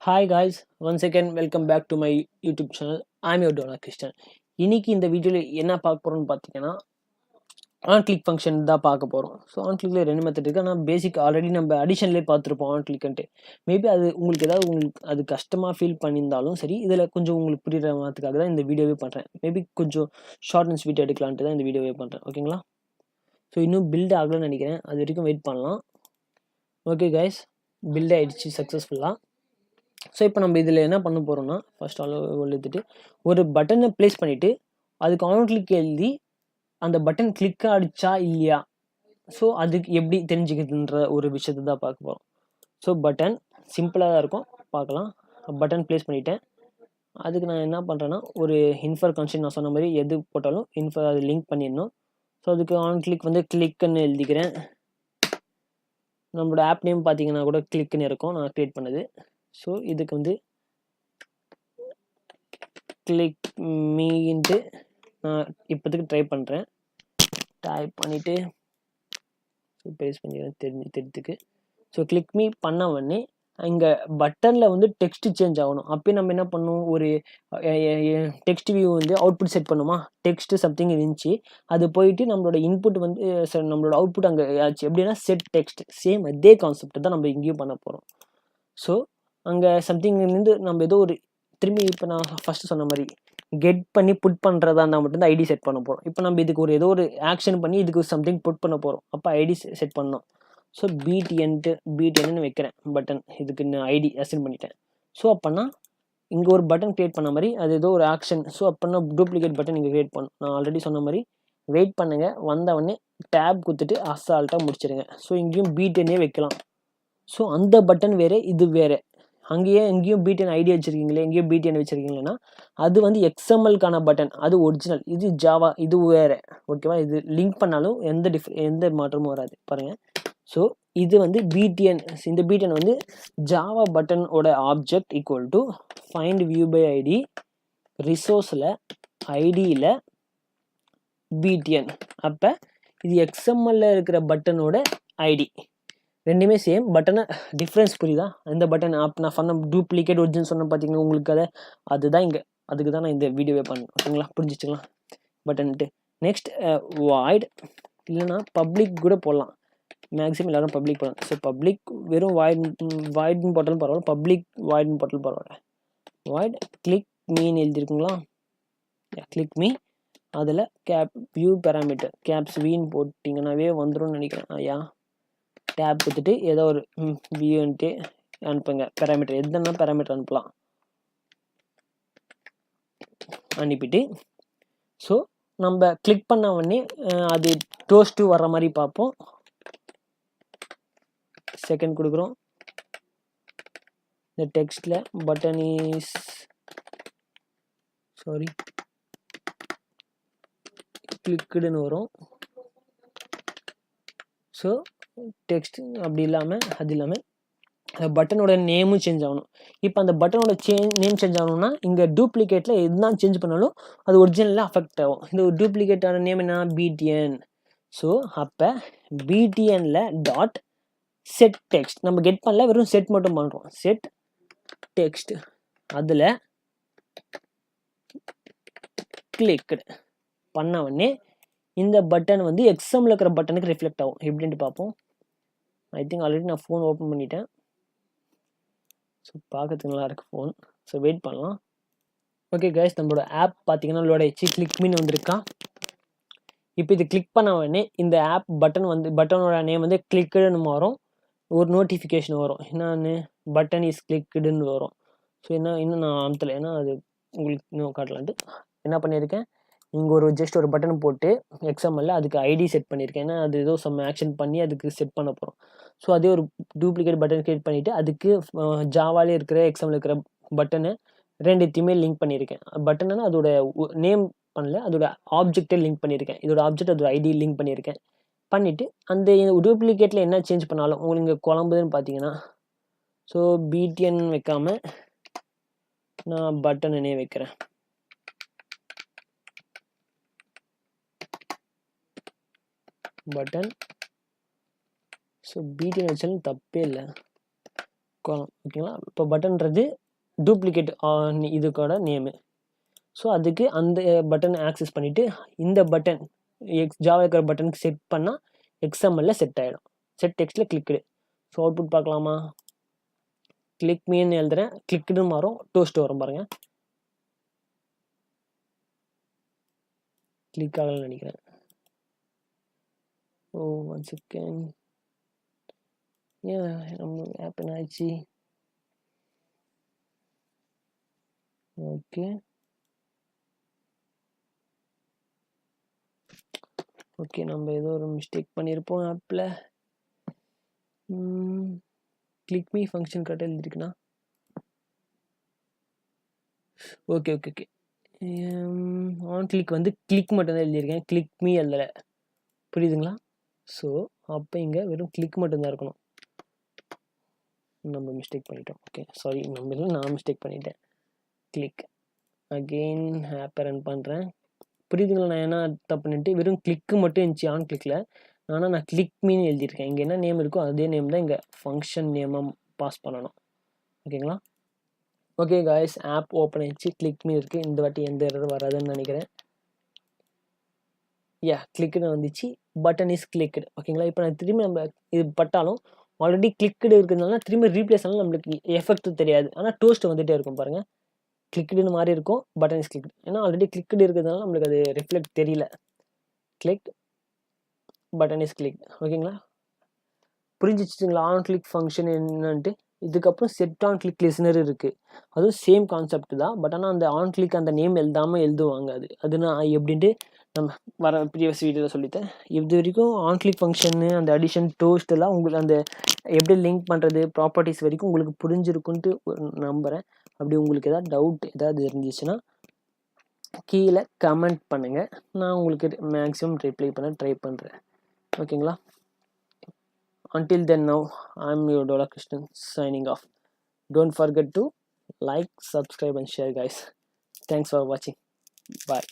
Hi guys, once again welcome back to my YouTube channel. I'm your donor Christian. இன்னைக்கு இந்த வீடியோவில் என்ன பார்க்க போகிறோம்னு பார்த்தீங்கன்னா ஆன் கிளிக் ஃபங்க்ஷன் தான் பார்க்க போகிறோம். ஸோ ஆன் கிளிக்கில் ரெண்டு மெத்தட் இருக்குது. ஆனால் பேசிக் ஆல்ரெடி நம்ம அடிஷன்லேயே பார்த்துருப்போம் ஆன் கிளிக்ன்ட்டு. மேபி அது உங்களுக்கு அது கஷ்டமாக ஃபீல் பண்ணியிருந்தாலும் சரி, இதில் கொஞ்சம் உங்களுக்கு புரியுற மாதிரிக்காக தான் இந்த வீடியோவே பண்ணுறேன். மேபி கொஞ்சம் ஷார்ட் அண்ட் ஸ்வீட் எடுக்கலான்ட்டு தான் இந்த வீடியோவே பண்ணுறேன். ஓகேங்களா? ஸோ இன்னும் பில்ட் ஆகலன்னு நினைக்கிறேன். அது வரைக்கும் வெயிட் பண்ணலாம். ஓகே கைஸ், பில்ட் ஆகிடுச்சு சக்ஸஸ்ஃபுல்லாக. ஸோ இப்போ நம்ம இதில் என்ன பண்ண போகிறோம்னா, ஃபர்ஸ்ட் எடுத்துட்டு ஒரு பட்டனை ப்ளேஸ் பண்ணிவிட்டு அதுக்கு ஆன் கிளிக் எழுதி அந்த பட்டன் கிளிக் ஆகிடுச்சா இல்லையா, ஸோ அதுக்கு எப்படி தெரிஞ்சுக்கிறதுன்ற ஒரு விஷயத்தை தான் பார்க்க போகிறோம். ஸோ பட்டன் சிம்பிளாக தான் இருக்கும், பார்க்கலாம். பட்டன் ப்ளேஸ் பண்ணிவிட்டேன். அதுக்கு நான் என்ன பண்ணுறேன்னா, ஒரு இன்ஃபர் கன்சென்ட் நான் சொன்ன மாதிரி எது போட்டாலும் இன்ஃபர் அது லிங்க் பண்ணிடணும். ஸோ அதுக்கு ஆன் கிளிக் வந்து கிளிக்குன்னு எழுதிக்கிறேன். நம்மளோட ஆப் நேம் பார்த்தீங்கன்னா கூட கிளிக்குன்னு இருக்கும், நான் க்ரியேட் பண்ணது. ஸோ இதுக்கு வந்து கிளிக் மீன்ட்டு நான் இப்போதுக்கு ட்ரை பண்ணுறேன். டைப் பண்ணிவிட்டு பேஸ்ட் பண்ணிடுறேன் தெரிஞ்சுக்கிறதுக்கு. ஸோ கிளிக் மீ பண்ண உடனே இங்கே பட்டனில் வந்து டெக்ஸ்ட் சேஞ்ச் ஆகணும். அப்போயே நம்ம என்ன பண்ணணும், ஒரு டெக்ஸ்ட் வியூ வந்து அவுட்புட் செட் பண்ணுமா, டெக்ஸ்ட் சம்திங் இருந்துச்சு, அது போயிட்டு நம்மளோட இன்புட் வந்து நம்மளோட அவுட்புட் அங்கே ஆச்சு. எப்படின்னா செட் டெக்ஸ்ட், சேம் அதே கான்செப்ட் தான் நம்ம இங்கேயும் பண்ண போகிறோம். ஸோ அங்கே சம்திங்லேருந்து நம்ம ஏதோ ஒரு திரும்பி இப்போ நான் ஃபஸ்ட்டு சொன்ன மாதிரி கெட் பண்ணி புட் பண்ணுறதா இருந்தால் மட்டும்தான் ஐடி செட் பண்ண போகிறோம். இப்போ நம்ம இதுக்கு ஏதோ ஒரு ஆக்ஷன் பண்ணி இதுக்கு சம்திங் புட் பண்ண போகிறோம். அப்போ ஐடி செட் பண்ணோம். ஸோ பிடிஎன்னு வைக்கிறேன் பட்டன். இதுக்கு நான் ஐடி அசைன் பண்ணிட்டேன். ஸோ அப்போனா இங்கே ஒரு பட்டன் க்ரியேட் பண்ண மாதிரி அது ஏதோ ஒரு ஆக்ஷன். ஸோ அப்போனா டூப்ளிகேட் பட்டன் இங்கே க்ரியேட் பண்ணணும். நான் ஆல்ரெடி சொன்ன மாதிரி வெயிட் பண்ணுங்கள், வந்தவொடனே டேப் கொடுத்துட்டு அசால்ட்டாக முடிச்சிடுங்க. ஸோ இங்கேயும் பிடிஎன்னே வைக்கலாம். ஸோ அந்த பட்டன் வேறு, இது வேறு. எங்கேயும் பிடிஎன் ஐடி வச்சுருக்கீங்களே, எங்கேயும் பிடிஎன் வச்சுருக்கீங்களா, அது வந்து எக்ஸ்எம்எல்கான பட்டன், அது ஒரிஜினல். இது ஜாவா, இது வேறு. ஓகேவா? இது லிங்க் பண்ணாலும் எந்த மாற்றமும் வராது பாருங்கள். ஸோ இது வந்து பிடிஎன். இந்த பிடிஎன் வந்து ஜாவா பட்டனோட object equal to find view by ID, ரிசோர்ஸில் ஐடியில் பிடிஎன். அப்போ இது எக்ஸ்எம்எல்ல இருக்கிற பட்டனோட ஐடி. ரெண்டுமே சேம் பட்டனை, டிஃப்ரென்ஸ் புரியுதா? இந்த பட்டன் நான் பண்ண டூப்ளிகேட் ஒரிஜினல் சொன்ன பார்த்தீங்கன்னா உங்களுக்கு அதுதான் இங்கே, அதுக்கு தான் நான் இந்த வீடியோவே பண்ணேன். ஓகேங்களா? புரிஞ்சிச்சுங்களா பட்டன்ட்டு. நெக்ஸ்ட் வாய்ட், இல்லைனா பப்ளிக் கூட போடலாம். மேக்ஸிமம் எல்லோரும் பப்ளிக் போடலாம். ஸோ பப்ளிக் வெறும் வாய்டுன்னு போட்டாலும் பரவாயில்ல, பப்ளிக் வாய்டுன்னு போட்டாலும் பரவாயில்ல. வாய்ட் கிளிக் மீன் எழுதிருக்குங்களா? கிளிக் மீ, அதில் வியூ பேராமீட்டர் கேப்ஸ் வீன்னு போட்டிங்கன்னாவே வந்துடும் நினைக்கிறேன். ஐயா டேப் கொடுத்துட்டு ஏதோ ஒரு வியூன்ட்டு அனுப்புங்க. பேராமீட்டர் எதுனா பேராமீட்டர் அனுப்பலாம். அனுப்பிட்டு ஸோ நம்ம கிளிக் பண்ண உடனே அது டோஸ்ட்டு வர்ற மாதிரி பார்ப்போம். செகண்ட் கொடுக்குறோம். இந்த டெக்ஸ்டில் பட்டன் இஸ் கிளிக்குடுன்னு வரும். ஸோ டெக்ஸ்ட் அப்படி இல்லாமல் அது இல்லாமல் அந்த பட்டனோட நேமும் சேஞ்ச் ஆகணும். இப்போ அந்த பட்டனோட நேம் சேஞ்ச் ஆகணும்னா இங்கே டூப்ளிகேட்டில் எதுதான் சேஞ்ச் பண்ணாலும் அது ஒரிஜினலில் அஃபெக்ட் ஆகும். இந்த ஒரு டூப்ளிகேட்டான நேம் என்ன, பிடிஎன். ஸோ அப்போ பிடிஎனில் டாட் செட் டெக்ஸ்ட் நம்ம கெட் பண்ணல, வெறும் செட் மட்டும் பண்ணுறோம். செட் டெக்ஸ்ட், அதில் கிளிக்கு பண்ண உடனே இந்த பட்டன் வந்து எக்ஸாமில் இருக்கிற பட்டனுக்கு ரிஃப்ளெக்ட் ஆகும். எப்படின்ட்டு பார்ப்போம். ஐ திங்க் ஆல்ரெடி நான் ஃபோன் ஓப்பன் பண்ணிட்டேன். ஸோ பார்க்கறதுக்கு நல்லா இருக்குது ஃபோன். ஸோ வெயிட் பண்ணலாம். ஓகே கைஸ், நம்மளோட ஆப் பார்த்தீங்கன்னா லோட் ஆயிடுச்சு. கிளிக் மீன் வந்திருக்கா? இப்போ இது கிளிக் பண்ண உடனே இந்த ஆப் பட்டனோட நேம் வந்து கிளிக்குன்னு மாறும். ஒரு நோட்டிஃபிகேஷன் வரும், என்னன்னு பட்டன் இஸ் கிளிக்குன்னு வரும். ஸோ இன்னும் நான் அமுத்தலை, ஏன்னா அது உங்களுக்கு இன்னும் காட்டலான்ட்டு என்ன பண்ணியிருக்கேன், இங்கே ஜஸ்ட் ஒரு பட்டன் போட்டு எக்ஸாம்பிளில் அதுக்கு ஐடி செட் பண்ணியிருக்கேன். ஏன்னா அது ஏதோ சம் ஆக்ஷன் பண்ணி அதுக்கு செட் பண்ண போகிறோம். ஸோ அதே ஒரு டூப்ளிகேட் பட்டன் கிரியேட் பண்ணிவிட்டு அதுக்கு ஜாவாலே இருக்கிற எக்ஸாம்பிள் இருக்கிற பட்டனு ரெண்டுத்தையுமே லிங்க் பண்ணியிருக்கேன். பட்டன்னா அதோட நேம் பண்ணல, அதோட ஆப்ஜெக்டை லிங்க் பண்ணியிருக்கேன். இதோட ஆப்ஜெக்ட் அதோட ஐடி லிங்க் பண்ணியிருக்கேன். பண்ணிவிட்டு அந்த டூப்ளிகேட்டில் என்ன சேஞ்ச் பண்ணாலும் உங்களுக்கு இங்கே குழம்புதுன்னு பார்த்தீங்கன்னா, ஸோ பிடிஎன் வைக்காமல் நான் பட்டனே வைக்கிறேன். பட்டன். ஸோ பிடிஎன் வச்சாலும் தப்பே இல்லை. காலம். ஓகேங்களா? இப்போ பட்டன்றது டூப்ளிகேட் இதுக்கோட நேமு. ஸோ அதுக்கு அந்த பட்டனை ஆக்சஸ் பண்ணிவிட்டு இந்த பட்டன் ஜாவா இருக்கிற பட்டனுக்கு செட் பண்ணால் XML செட் ஆகிடும். செட் டெக்ஸ்ட்டில் கிளிக்குடு. ஸோ அவுட்புட் பார்க்கலாமா? கிளிக் மீன்னு எழுதுறேன், கிளிக்குன்னு மாறும், டோஸ்ட் வரும் பாருங்கள். கிளிக் ஆகலன்னு நினைக்கிறேன். ஓ 1 செகண்ட். ஏன் நம்ம ஆப் என்ன ஆயிடுச்சு? ஓகே ஓகே, நம்ம ஏதோ ஒரு மிஸ்டேக் பண்ணியிருப்போம் ஆப்பில். கிளிக் மீ ஃபங்க்ஷன் கரெக்டாக எழுதிருக்குண்ணா. Okay okay okay. On click வந்து கிளிக் மட்டும் தான் எழுதியிருக்கேன், கிளிக் மீ எழுதலை. புரியுதுங்களா? ஸோ அப்போ இங்கே வெறும் கிளிக் மட்டும்தான் இருக்கணும். நம்ம மிஸ்டேக் பண்ணிட்டோம். ஓகே சாரி, நான் மிஸ்டேக் பண்ணிட்டேன். கிளிக் அகெயின் ஆப்பை ரன் பண்ணுறேன். புரியுதுங்களா நான் என்ன தப்பு பண்ணிட்டு? வெறும் கிளிக்கு மட்டும் இருந்துச்சு ஆன் கிளிக்கில். ஆனால் நான் கிளிக் மீன்னு எழுதியிருக்கேன். இங்கே என்ன நேம் இருக்கோ அதே நேம் தான் இங்கே ஃபங்க்ஷன் நேமாக பாஸ் பண்ணணும். ஓகேங்களா? ஓகே காய்ஸ், ஆப் ஓப்பன் ஆயிடுச்சு. கிளிக் மீ இருக்குது. இந்த வாட்டி எந்த எரர் வராதுன்னு நினைக்கிறேன். கிளிக்குன்னு வந்துச்சு. Button is clicked. ஓகேங்களா? இப்போ நான் திரும்பி நம்ம இது பட்டாலும் ஆல்ரெடி கிளிக்குடு இருக்கிறதுனால திரும்பி ரீப்ளேஸ் ஆனாலும் நம்மளுக்கு எஃபெக்ட் தெரியாது. ஆனால் டோஸ்ட் வந்துகிட்டே இருக்கும் பாருங்கள். கிளிக்குடுன்னு மாதிரி இருக்கும், பட்டன் இஸ் கிளிக். ஏன்னா ஆல்ரெடி கிளிக்குடு இருக்கிறதுனால நம்மளுக்கு அது ரிஃப்ளெக்ட் தெரியல. Click button is click. ஓகேங்களா? புரிஞ்சிச்சுங்களா ஆன் கிளிக் ஃபங்க்ஷன் என்னன்ட்டு? இதுக்கப்புறம் செட் ஆன் கிளிக் லிசனர் இருக்குது. அதுவும் சேம் கான்செப்ட் தான். பட் ஆனால் அந்த ஆன் கிளிக் அந்த நேம் எழுதாமல் எழுதுவாங்க. அது நான் எப்படின்ட்டு நம்ம வர ப்ரீவியஸ் வீடியோவில் சொல்லித்தேன். இது வரைக்கும் ஆன் கிளிக் ஃபங்க்ஷனு, அந்த அடிஷன், டோஸ்ட் எல்லாம் உங்களுக்கு அந்த எப்படி லிங்க் பண்ணுறது, ப்ராப்பர்ட்டிஸ் வரைக்கும் உங்களுக்கு புரிஞ்சிருக்குன்ட்டு நம்புகிறேன். அப்படி உங்களுக்கு ஏதாவது டவுட் ஏதாவது இருந்துச்சுன்னா கீழே கமெண்ட் பண்ணுங்கள். நான் உங்களுக்கு மேக்ஸிமம் ரிப்ளை பண்ண ட்ரை பண்ணுறேன். ஓகேங்களா? Until then, now I'm your Dola Krishnan signing off. Don't forget to like, subscribe and share guys. Thanks for watching. Bye.